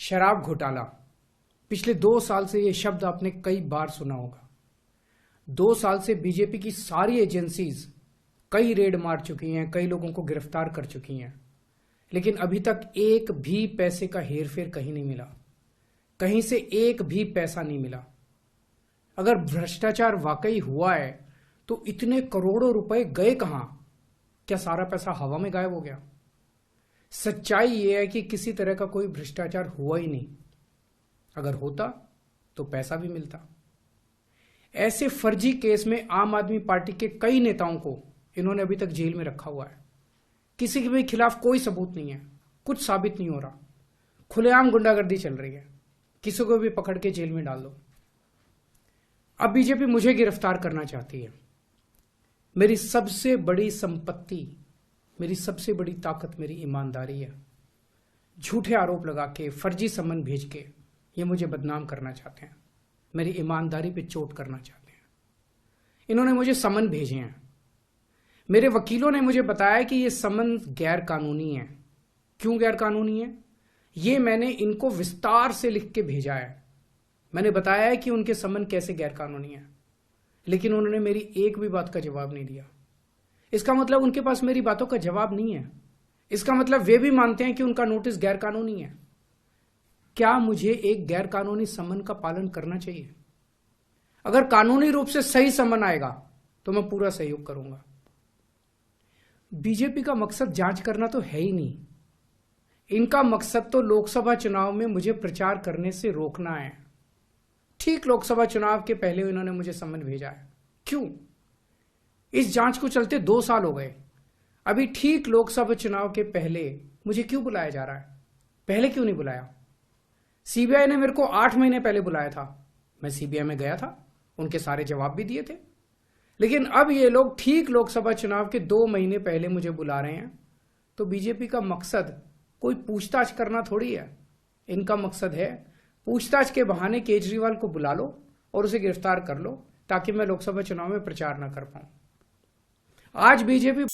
शराब घोटाला। पिछले 2 साल से यह शब्द आपने कई बार सुना होगा। 2 साल से बीजेपी की सारी एजेंसीज कई रेड मार चुकी हैं, कई लोगों को गिरफ्तार कर चुकी हैं, लेकिन अभी तक एक भी पैसे का हेरफेर कहीं नहीं मिला, कहीं से एक भी पैसा नहीं मिला। अगर भ्रष्टाचार वाकई हुआ है तो इतने करोड़ों रुपए गए कहां? क्या सारा पैसा हवा में गायब हो गया? सच्चाई यह है कि किसी तरह का कोई भ्रष्टाचार हुआ ही नहीं। अगर होता तो पैसा भी मिलता। ऐसे फर्जी केस में आम आदमी पार्टी के कई नेताओं को इन्होंने अभी तक जेल में रखा हुआ है। किसी के भी खिलाफ कोई सबूत नहीं है, कुछ साबित नहीं हो रहा, खुलेआम गुंडागर्दी चल रही है, किसी को भी पकड़ के जेल में डाल दो। अब बीजेपी मुझे गिरफ्तार करना चाहती है। मेरी सबसे बड़ी संपत्ति, मेरी सबसे बड़ी ताकत मेरी ईमानदारी है। झूठे आरोप लगा के, फर्जी समन भेज के ये मुझे बदनाम करना चाहते हैं, मेरी ईमानदारी पे चोट करना चाहते हैं। इन्होंने मुझे समन भेजे हैं। मेरे वकीलों ने मुझे बताया कि ये समन गैर कानूनी है। क्यों गैर कानूनी है? ये मैंने इनको विस्तार से लिख के भेजा है। मैंने बताया है कि उनके समन कैसे गैर कानूनी है, लेकिन उन्होंने मेरी एक भी बात का जवाब नहीं दिया। इसका मतलब उनके पास मेरी बातों का जवाब नहीं है। इसका मतलब वे भी मानते हैं कि उनका नोटिस गैर कानूनी है। क्या मुझे एक गैर कानूनी समन का पालन करना चाहिए? अगर कानूनी रूप से सही समन आएगा तो मैं पूरा सहयोग करूंगा। बीजेपी का मकसद जांच करना तो है ही नहीं। इनका मकसद तो लोकसभा चुनाव में मुझे प्रचार करने से रोकना है। ठीक लोकसभा चुनाव के पहले इन्होंने मुझे समन भेजा है। क्यों? इस जांच को चलते 2 साल हो गए। अभी ठीक लोकसभा चुनाव के पहले मुझे क्यों बुलाया जा रहा है? पहले क्यों नहीं बुलाया? सीबीआई ने मेरे को 8 महीने पहले बुलाया था। मैं सीबीआई में गया था, उनके सारे जवाब भी दिए थे। लेकिन अब ये लोग ठीक लोकसभा चुनाव के 2 महीने पहले मुझे बुला रहे हैं। तो बीजेपी का मकसद कोई पूछताछ करना थोड़ी है। इनका मकसद है पूछताछ के बहाने केजरीवाल को बुला लो और उसे गिरफ्तार कर लो, ताकि मैं लोकसभा चुनाव में प्रचार न कर पाऊं। आज बीजेपी